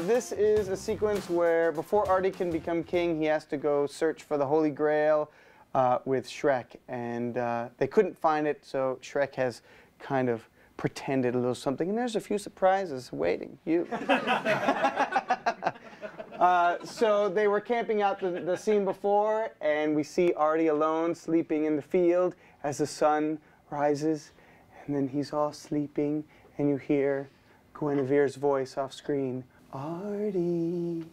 This is a sequence where before Artie can become king, he has to go search for the Holy Grail with Shrek. And they couldn't find it, so Shrek has kind of pretended a little something. And there's a few surprises waiting you. So they were camping out the scene before, and we see Artie alone sleeping in the field as the sun rises. And then he's all sleeping, and you hear Guinevere's voice off screen. Artie,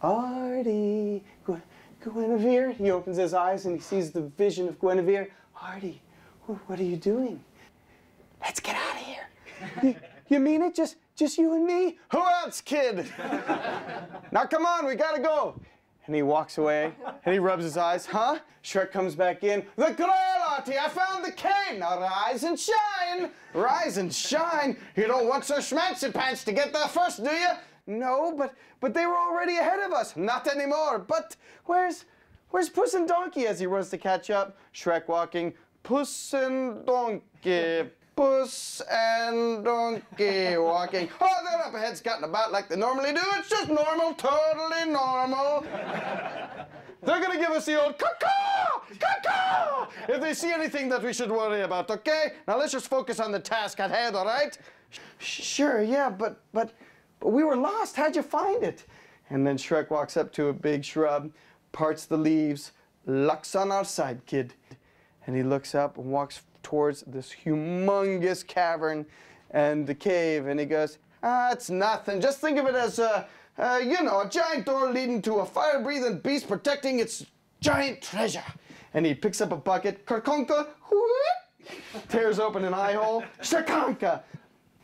Artie, Guinevere. He opens his eyes and he sees the vision of Guinevere. Artie, what are you doing? Let's get out of here. You mean it? Just you and me? Who else, kid? Now come on, we gotta go. And he walks away, and he rubs his eyes. Huh? Shrek comes back in. The Grail, Artie, I found the cave. Now rise and shine. Rise and shine. You don't want Sir Schmancy Pants to get there first, do you? No, but they were already ahead of us. Not anymore. But where's Puss and Donkey as he runs to catch up? Shrek walking. Puss and Donkey. Puss and Donkey walking. Oh, they're up ahead, scutting about like they normally do. It's just normal, totally normal. They're gonna give us the old caw-caw, caw-caw, if they see anything that we should worry about, okay? Now let's just focus on the task at hand, all right? Sure, yeah, but we were lost. How'd you find it? And then Shrek walks up to a big shrub, parts the leaves. Luck's on our side, kid. And he looks up and walks towards this humongous cavern and the cave, and he goes, it's nothing. Just think of it as you know, a giant door leading to a fire-breathing beast protecting its giant treasure. And he picks up a bucket, karkonka, whoop, tears open an eye hole, shakanka,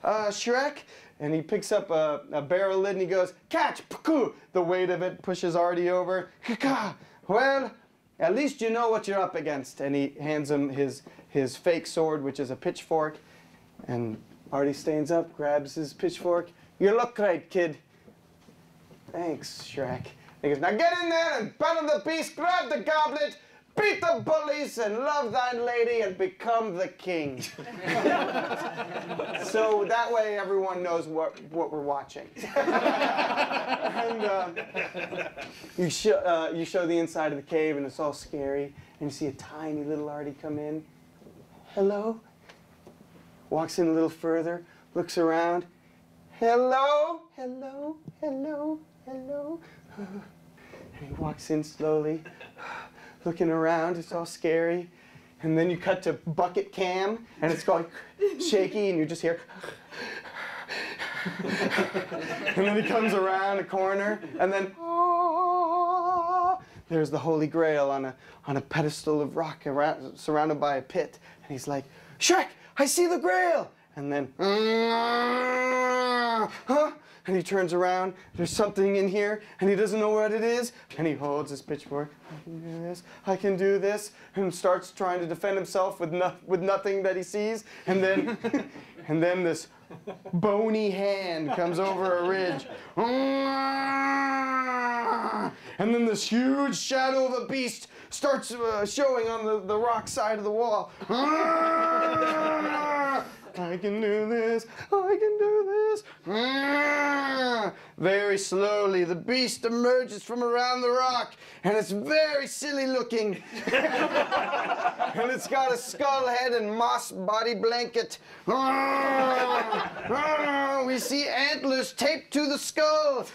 Shrek, and he picks up a barrel lid and he goes, catch, puku. The weight of it pushes Artie over, kaka. Well, at least you know what you're up against. And he hands him his fake sword, which is a pitchfork. And Artie stands up, grabs his pitchfork. You look great, kid. Thanks, Shrek. He goes, now get in there and battle the beast, grab the goblet, beat the bullies, and love thine lady, and become the king. So that way everyone knows what we're watching. And you show the inside of the cave, and it's all scary, and you see a tiny little Artie come in. Hello? Walks in a little further, looks around. Hello? Hello? Hello? Hello? And he walks in slowly, looking around. It's all scary. And then you cut to bucket cam, and it's going shaky, and you just hear. And then he comes around a corner, and then there's the Holy Grail on a pedestal of rock surrounded by a pit. And he's like, Shrek, I see the Grail! And then, huh? And he turns around, there's something in here, and he doesn't know what it is, and he holds his pitchfork. I can do this, I can do this, and starts trying to defend himself with nothing that he sees, and then, and then this bony hand comes over a ridge. And then this huge shadow of a beast starts showing on the rock side of the wall. I can do this, I can do this. Very slowly, the beast emerges from around the rock, and it's very silly looking. And it's got a skull head and moss body blanket. We see antlers taped to the skull.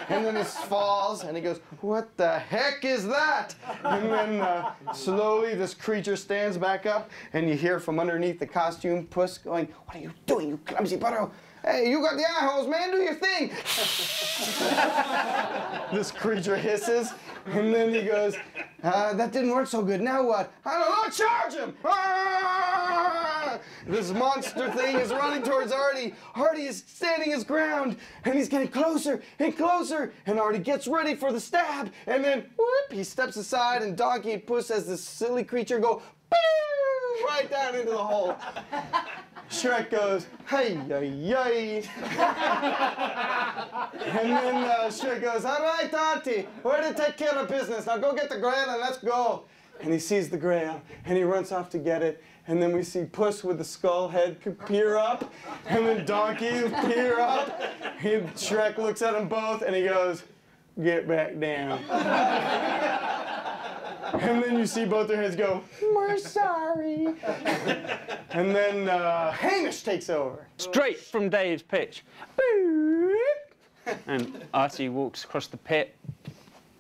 And then it falls, and he goes, what the heck is that? And then slowly this creature stands back up, and you hear from underneath the costume Puss going, what are you doing, you clumsy butto? Hey, you got the eye holes, man, do your thing. This creature hisses, and then he goes, that didn't work so good, now what? I don't know, charge him! This monster thing is running towards Artie. Artie is standing his ground, and he's getting closer and closer, and Artie gets ready for the stab, and then, whoop, he steps aside, and Donkey and Puss, as this silly creature, go, pew, right down into the hole. Shrek goes, hey, yay. And then Shrek goes, all right, Artie, we're to take care of business. Now go get the Grail and let's go. and he sees the Grail, and he runs off to get it. And then we see Puss with the skull head peer up, and then Donkey peer up. Shrek looks at them both, and he goes, "Get back down." And then you see both their heads go, "We're sorry." And then Hamish takes over. Straight from Dave's pitch. And Artie walks across the pit,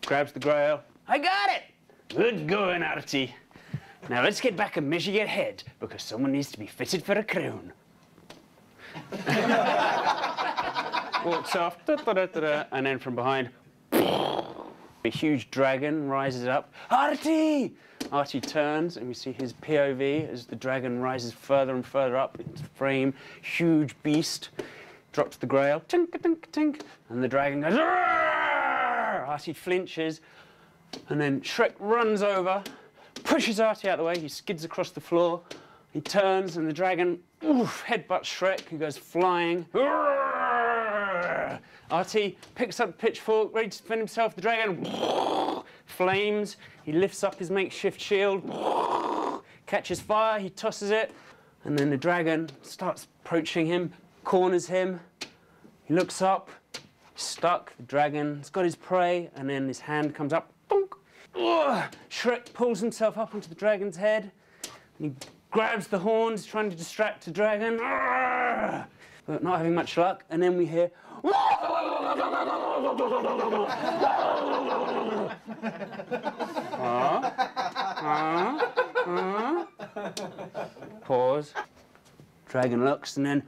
grabs the Grail. "I got it! Good going, Artie. Now let's get back and measure your head, because someone needs to be fitted for a crown." Walks off, and then from behind, a huge dragon rises up. "Artie!" Artie turns, and we see his POV as the dragon rises further and further up into frame. Huge beast. Drops the Grail. Tink, tink, tink. And the dragon goes, "Arrgh!" Artie flinches. And then Shrek runs over, pushes Artie out of the way. He skids across the floor. He turns, and the dragon headbutts Shrek, who goes flying. Arrgh! Artie picks up the pitchfork, ready to defend himself. The dragon flames. He lifts up his makeshift shield, catches fire. He tosses it, and then the dragon starts approaching him, corners him. He looks up, stuck. The dragon's got his prey, and then his hand comes up. Bonk. Shrek pulls himself up onto the dragon's head, and he grabs the horns, trying to distract the dragon. But not having much luck, and then we hear. Pause. Dragon looks, and then.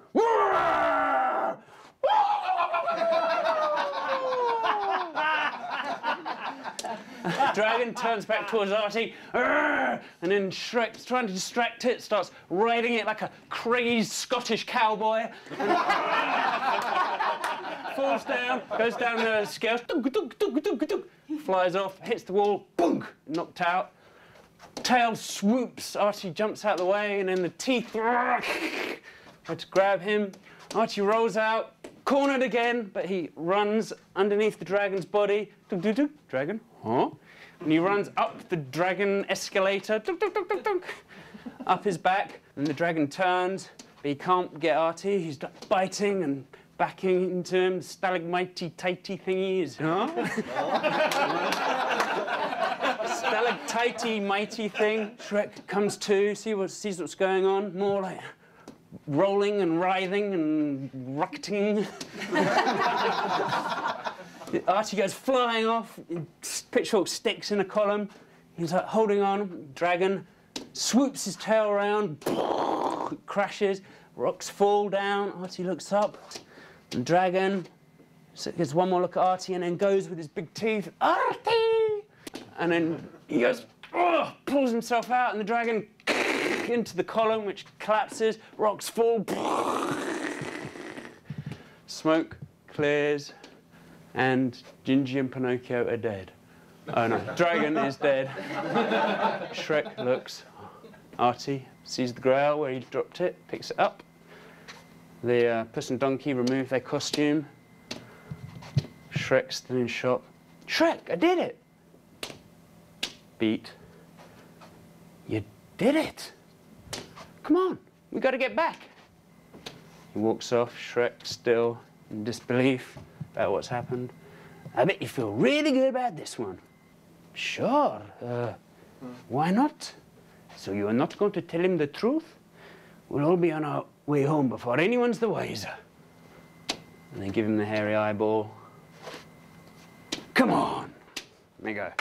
Dragon turns back towards Artie, and then Shrek's trying to distract it, starts riding it like a crazed Scottish cowboy, and falls down, goes down the scales, flies off, hits the wall, boom, knocked out. Tail swoops, Artie jumps out of the way, and then the teeth try to grab him. Artie rolls out, cornered again, but he runs underneath the dragon's body. Dragon, huh? And he runs up the dragon escalator, up his back, and the dragon turns, but he can't get Artie. He's biting and backing into him, stalagmitey-tighty thingies. Huh? Stalactitey mighty thing. Shrek comes to, sees what's going on, more like rolling and writhing and rocketing. Artie goes flying off, pitchfork sticks in a column. He's like holding on, dragon swoops his tail around, crashes, rocks fall down. Artie looks up, and dragon gets one more look at Artie and then goes with his big teeth, "Artie!" And then he goes, pulls himself out, and the dragon into the column, which collapses, rocks fall, smoke clears, and Gingy and Pinocchio are dead. Oh no, dragon is dead. Shrek looks. Artie sees the Grail where he dropped it, picks it up. The Puss and Donkey remove their costume. Shrek's still in shock. "Shrek, I did it!" Beat. "You did it! Come on, we got to get back." He walks off, Shrek still in disbelief about what's happened. "I bet you feel really good about this one." "Sure. Why not? So you are not going to tell him the truth? We'll all be on our way home before anyone's the wiser." And they give him the hairy eyeball. "Come on." There you go.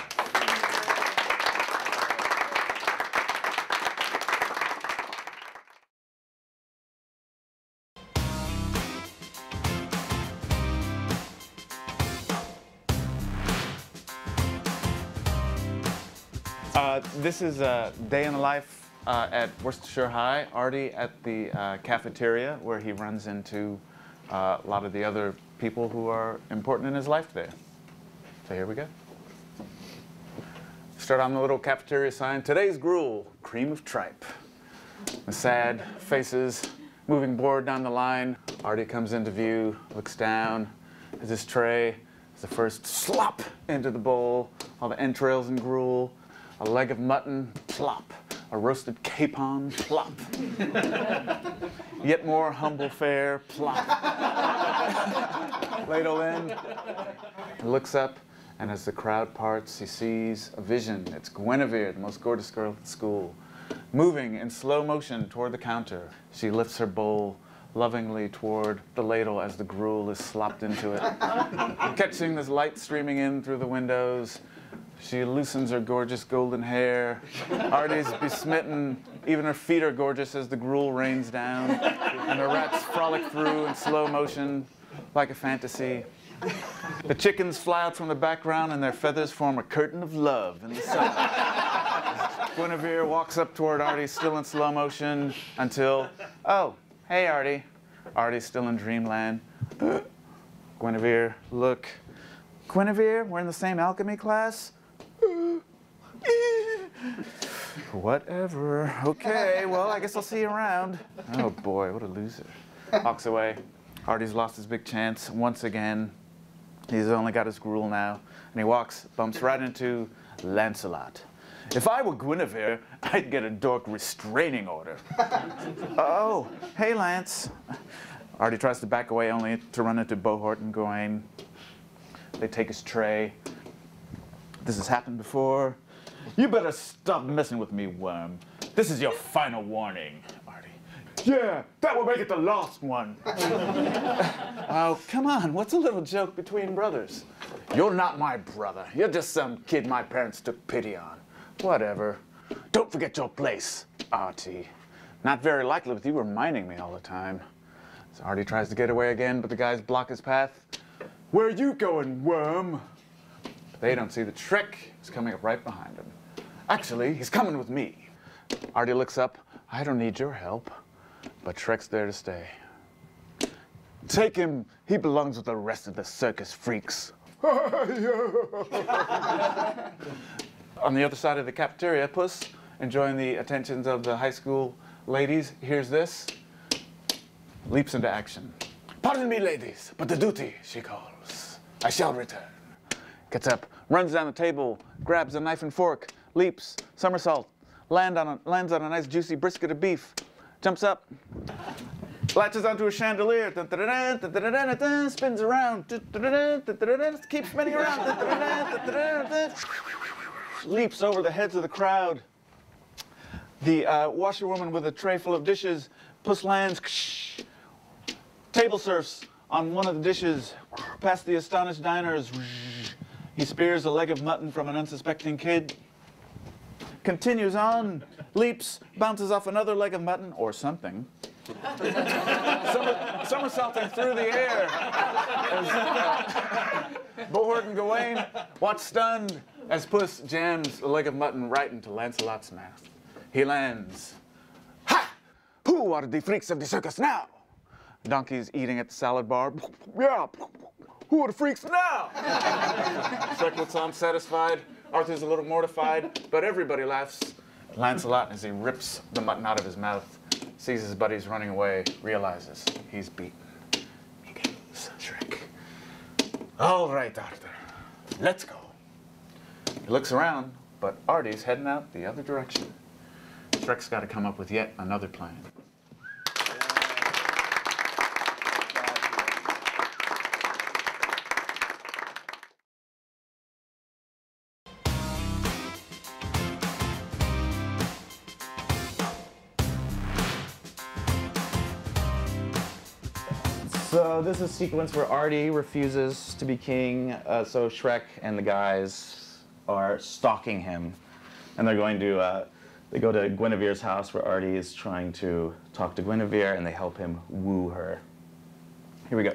This is a day in the life at Worcestershire High. Artie at the cafeteria, where he runs into a lot of the other people who are important in his life today. So here we go. Start on the little cafeteria sign. Today's gruel, cream of tripe. The sad faces, moving board down the line. Artie comes into view, looks down at his tray. It's the first slop into the bowl, all the entrails and gruel. A leg of mutton, plop. A roasted capon, plop. Yet more humble fare, plop. Ladle in. He looks up, and as the crowd parts, he sees a vision. It's Guinevere, the most gorgeous girl at the school, moving in slow motion toward the counter. She lifts her bowl lovingly toward the ladle as the gruel is slopped into it. Catching this light streaming in through the windows, she loosens her gorgeous golden hair. Artie's besmitten. Even her feet are gorgeous as the gruel rains down. And the rats frolic through in slow motion like a fantasy. The chickens fly out from the background and their feathers form a curtain of love in the sun. Guinevere walks up toward Artie, still in slow motion, until, oh, hey, Artie. Artie's still in dreamland. Guinevere, look. Guinevere, we're in the same alchemy class? Whatever. Okay, well, I guess I'll see you around. Oh, boy, what a loser. Walks away. Artie's lost his big chance once again. He's only got his gruel now. And he bumps right into Lancelot. If I were Guinevere, I'd get a dork restraining order. Oh, hey, Lance. Artie tries to back away only to run into Bohort and Gawain. They take his tray. This has happened before. You better stop messing with me, worm. This is your final warning, Artie. Yeah, that will make it the last one. Oh, come on, what's a little joke between brothers? You're not my brother. You're just some kid my parents took pity on. Whatever. Don't forget your place, Artie. Not very likely with you reminding me all the time. So Artie tries to get away again, but the guys block his path. Where are you going, worm? They don't see that Shrek is coming up right behind him. Actually, he's coming with me. Artie looks up. I don't need your help. But Shrek's there to stay. Take him. He belongs with the rest of the circus freaks. On the other side of the cafeteria, Puss, enjoying the attentions of the high school ladies, hears this. Leaps into action. Pardon me, ladies, but the duty, she calls. I shall return. Gets up, runs down the table, grabs a knife and fork, leaps, somersault, lands on a nice juicy brisket of beef, jumps up, latches onto a chandelier, spins around, keeps spinning around, leaps over the heads of the crowd. The washerwoman with a tray full of dishes, Puss lands, table surfs on one of the dishes, past the astonished diners. He spears a leg of mutton from an unsuspecting kid. Continues on, leaps, bounces off another leg of mutton, or something. Somersaulting through the air. Bohort and Gawain watch stunned as Puss jams a leg of mutton right into Lancelot's mouth. He lands. Ha! Who are the freaks of the circus now? Donkey's eating at the salad bar. Yeah. Who are the freaks now? Shrek looks on satisfied. Arthur's a little mortified, but everybody laughs. Lancelot, as he rips the mutton out of his mouth, sees his buddies running away, realizes he's beaten. He goes, Shrek. All right, Arthur, let's go. He looks around, but Artie's heading out the other direction. Shrek's got to come up with yet another plan. So this is a sequence where Artie refuses to be king, so Shrek and the guys are stalking him. And they're going to, they go to Guinevere's house where Artie is trying to talk to Guinevere, and they help him woo her. Here we go.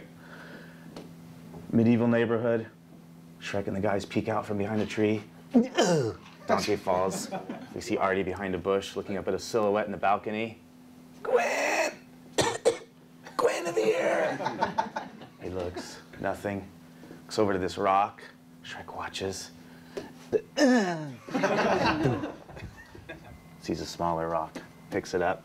Medieval neighborhood. Shrek and the guys peek out from behind a tree. Donkey falls. We see Artie behind a bush looking up at a silhouette in the balcony. Gwen! Guinevere! He looks, nothing. Looks over to this rock. Shrek watches. Sees a smaller rock, picks it up.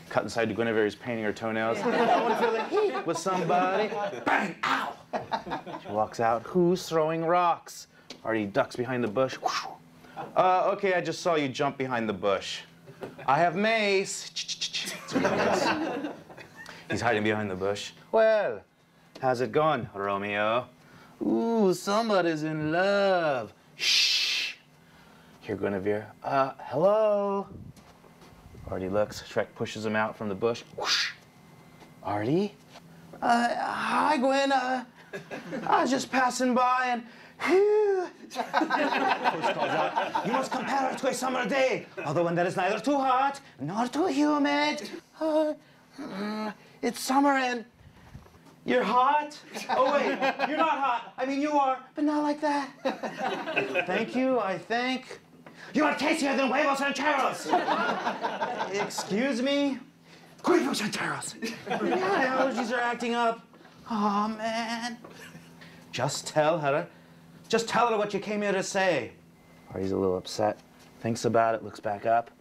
Cut inside to Guinevere's painting her toenails. I want to feel the heat with somebody. Bang! Ow! She walks out. Who's throwing rocks? Artie ducks behind the bush. Okay, I just saw you jump behind the bush. I have mace. That's what he does. He's hiding behind the bush. Well, how's it going, Romeo? Ooh, somebody's in love. Shh. Here, Guinevere. Hello. Artie looks. Shrek pushes him out from the bush. Whoosh. Artie? Hi, Gwen. I was just passing by and whew. Puss calls out, you must compare it to a summer day, although when there is neither too hot nor too humid. It's summer and you're hot? Oh, wait, you're not hot. I mean, you are, but not like that. Thank you, I think. You are tastier than huevos rancheros. Excuse me? Huevos rancheros. Yeah, my allergies are acting up. Oh, man. Just tell her what you came here to say. Artie's a little upset. Thinks about it, looks back up.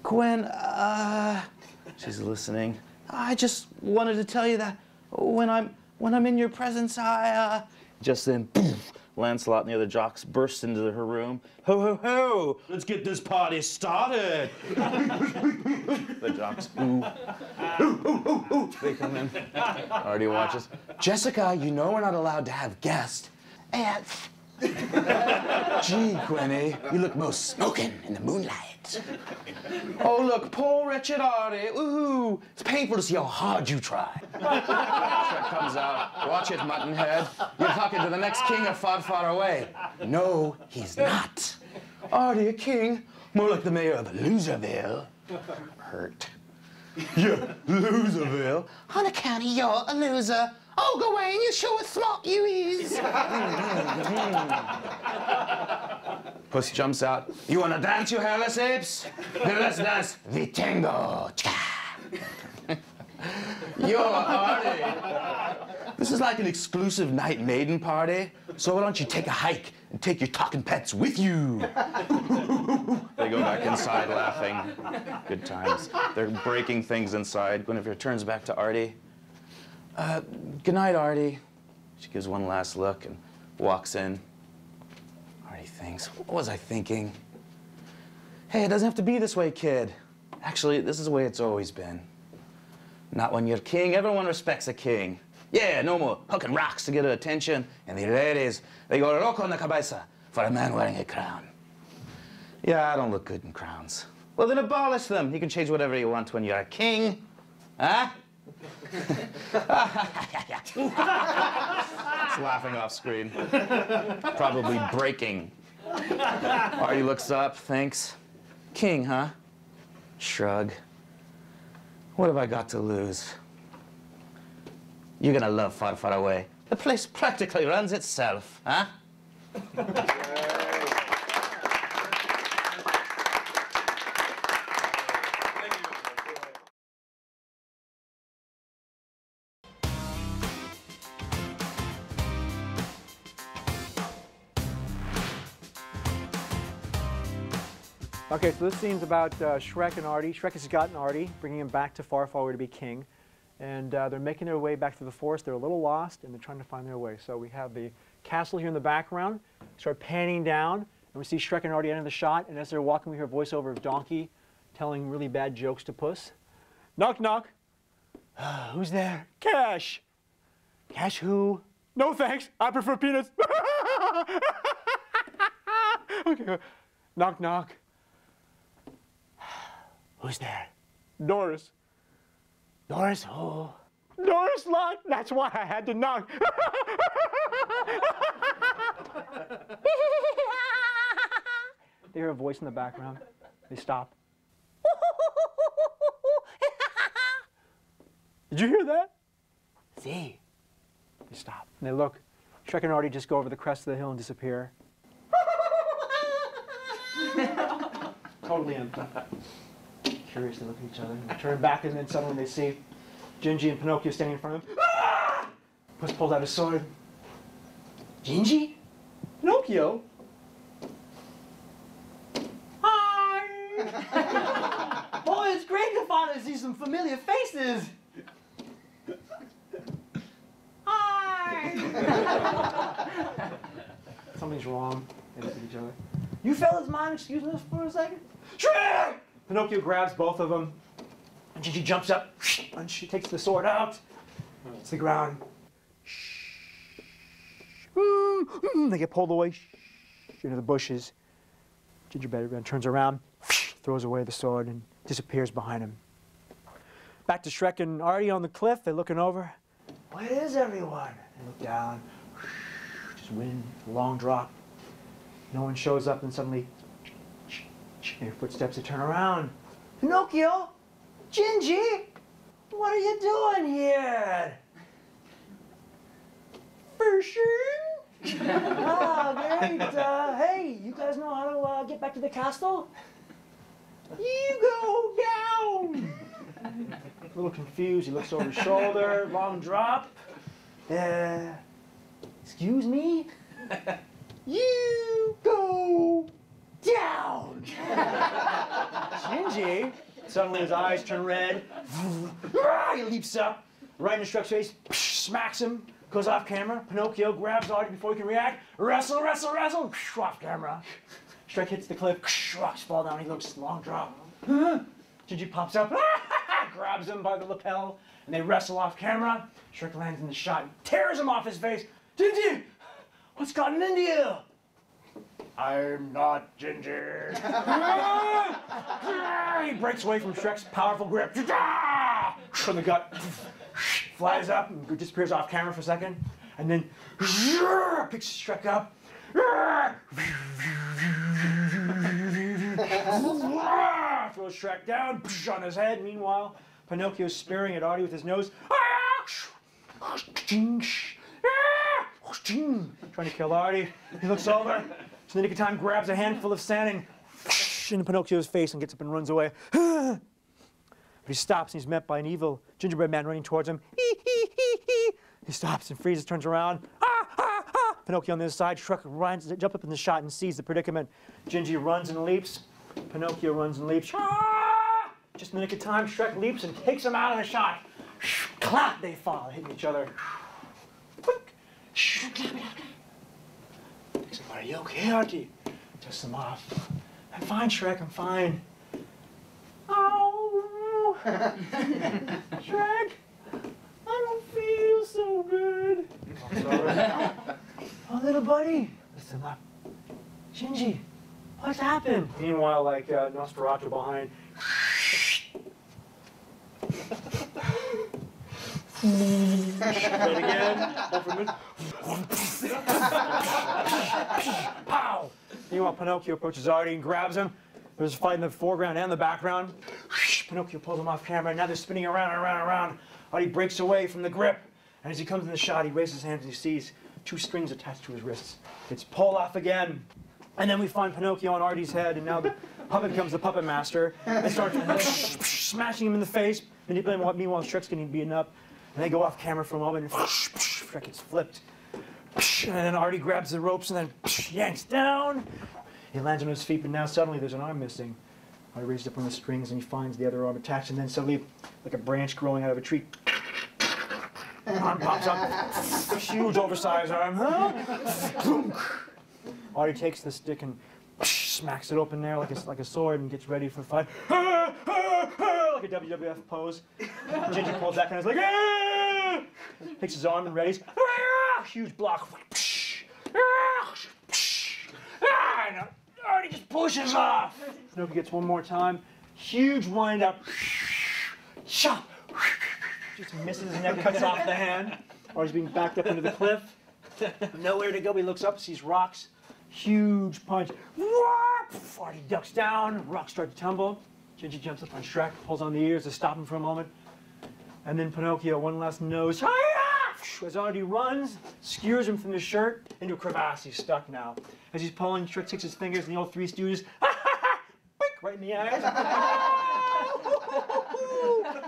Gwen, she's listening. I just wanted to tell you that when I'm in your presence, just then, poof, Lancelot and the other jocks burst into her room. Ho, ho, ho! Let's get this party started! The jocks, ooh. Ooh, ooh, ooh, ooh. They come in. Artie watches. Jessica, you know we're not allowed to have guests. And gee, Gwenny, you look most smoking in the moonlight. Oh, look, poor wretched Artie. Ooh, it's painful to see how hard you try. Shrek comes out. Watch it, Muttonhead. You're talking to the next king of far, far away. No, he's not. Artie, a king? More like the mayor of Loserville. Hurt. Yeah, Loserville. On account of you're a loser. Oh, Gawain, you sure smart you is. Puss jumps out. You wanna dance, you hairless apes? Then let's dance the tango. You're Artie. This is like an exclusive night maiden party. So why don't you take a hike and take your talking pets with you? They go back inside laughing. Good times. They're breaking things inside. Guinevere turns back to Artie. Good night, Artie. She gives one last look and walks in. Artie thinks, what was I thinking? Hey, it doesn't have to be this way, kid. Actually, this is the way it's always been. Not when you're king. Everyone respects a king. Yeah, no more hooking rocks to get her attention. And the ladies, they go loco en la cabeza for a man wearing a crown. Yeah, I don't look good in crowns. Well, then abolish them. You can change whatever you want when you're a king. Huh? It's laughing off screen. Probably breaking. Artie looks up, thinks. King, huh? Shrug. What have I got to lose? You're gonna love Far, Far Away. The place practically runs itself, huh? Okay, so this scene's about Shrek and Artie. Shrek has gotten Artie, bringing him back to Far, Far Away to be king. And they're making their way back to the forest. They're a little lost, and they're trying to find their way. So we have the castle here in the background. Start panning down, and we see Shrek and Artie enter the shot. And as they're walking, we hear a voiceover of Donkey telling really bad jokes to Puss. Knock, knock. Who's there? Cash. Cash who? No thanks. I prefer peanuts. Okay. Knock, knock. Who's there? Doris. Doris who? Doris Locke. That's why I had to knock. They hear a voice in the background. They stop. Did you hear that? See. They stop. And they look. Shrek and Artie just go over the crest of the hill and disappear. Totally empty. Curiously look at each other. They turn back, and then suddenly they see Gingy and Pinocchio standing in front of them. Ah! Puss pulls out his sword. Gingy? Pinocchio? Hi! Boy, it's great to finally see some familiar faces. Hi! something's wrong. They look at each other. You fellas mind excuse us for a second? Shrek! Pinocchio grabs both of them, and Gingy jumps up, and she takes the sword out. It's the ground. They get pulled away into the bushes. Gingerbread turns around, throws away the sword, and disappears behind him. Back to Shrek and Artie on the cliff. They're looking over. Where is everyone? They look down. Just wind, long drop. No one shows up, and suddenly, their footsteps. They turn around. Pinocchio, Gingy, what are you doing here? Fishing. Ah, great. Hey, you guys know how to get back to the castle? You go down. A little confused, he looks over his shoulder, long drop. Excuse me? You go down. Gingy, suddenly his eyes turn red. He leaps up, right in Shrek's face, smacks him, goes off camera. Pinocchio grabs Artie before he can react. Wrestle, wrestle, wrestle, off camera. Shrek hits the cliff, rocks fall down, he looks, long drop. Gingy pops up, grabs him by the lapel, and they wrestle off camera. Shrek lands in the shot, tears him off his face. Gingy, what's gotten into you? I'm not Ginger. He breaks away from Shrek's powerful grip. From the gut, flies up and disappears off camera for a second, and then picks Shrek up. Throws Shrek down on his head. Meanwhile, Pinocchio's spearing at Artie with his nose. Trying to kill Artie. He looks over. So the nick of time grabs a handful of sand and into Pinocchio's face and gets up and runs away. But he stops and he's met by an evil gingerbread man running towards him. He stops and freezes, turns around. Pinocchio on the other side. Shrek runs, jumps up in the shot and sees the predicament. Gingy runs and leaps. Pinocchio runs and leaps. Just in the nick of time, Shrek leaps and takes him out of the shot. Clap! They fall, hitting each other. Quick! Are you okay, Artie? Dust them off. I'm fine, Shrek, I'm fine. Oh! Shrek, I don't feel so good. Oh, little buddy. Listen up. Gingy, what's happened? Meanwhile, like Nosferatu behind. Right again. Pow! Meanwhile, Pinocchio approaches Artie and grabs him. There's a fight in the foreground and the background. Pinocchio pulls him off camera, and now they're spinning around and around and around. Artie breaks away from the grip, and as he comes in the shot, he raises his hands and he sees two strings attached to his wrists. It's pull off again. And then we find Pinocchio on Artie's head, and now the puppet becomes the puppet master. They start smashing him in the face. Meanwhile, Shrek's getting beaten up. And they go off camera for a moment, and Shrek gets flipped. And then Artie grabs the ropes and then yanks down. He lands on his feet, but now suddenly there's an arm missing. Artie raises up on the strings and he finds the other arm attached, and then suddenly, like a branch growing out of a tree, arm pops up. Huge oversized arm. Artie takes the stick and smacks it open there like a sword and gets ready for a fight. Like a WWF pose. Gingy pulls back and is like, ah! Takes his arm and readies. Ah! Huge block. And Artie just pushes off. Pinocchio gets one more time. Huge wind up. Chop. Just misses his neck, cuts off the hand. Artie's being backed up into the cliff. Nowhere to go. He looks up, sees rocks. Huge punch. Artie ducks down. Rocks start to tumble. Gingy jumps up on Shrek, pulls on the ears to stop him for a moment. And then Pinocchio, one last nose. As Artie runs, skewers him from the shirt into a crevasse. He's stuck now. As he's pulling, Shrek takes his fingers and the old Three Stooges, right in the eyes.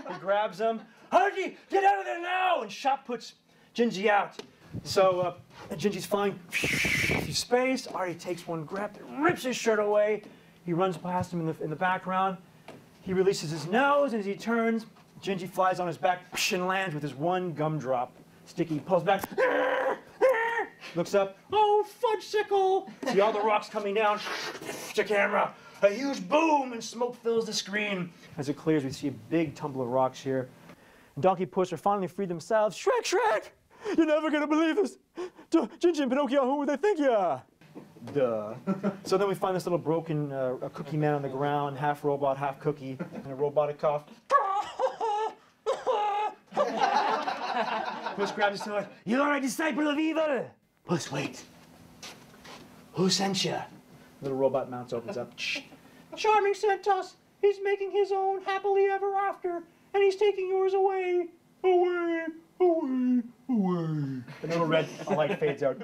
He grabs him. Artie, get out of there now! And Shop puts Gingy out. So Gingy's flying through space. Artie takes one grab, rips his shirt away. He runs past him in the background. He releases his nose, and as he turns, Gingy flies on his back and lands with his one gumdrop. Sticky pulls back. Looks up, oh, fudgesicle! See all the rocks coming down to camera. A huge boom and smoke fills the screen. As it clears, we see a big tumble of rocks here. Donkey and Puss are finally freed themselves. Shrek, Shrek! You're never gonna believe this! Ginger and Pinocchio, who would they think you are? Duh. So then we find this little broken cookie man on the ground, half robot, half cookie, and a robotic cough. Puss grabs his sword. You are a disciple of evil! Puss, wait. Who sent you? Little robot mouth opens up. Charming sent us. He's making his own happily ever after, and he's taking yours away. Away, away, away. The little red light fades out.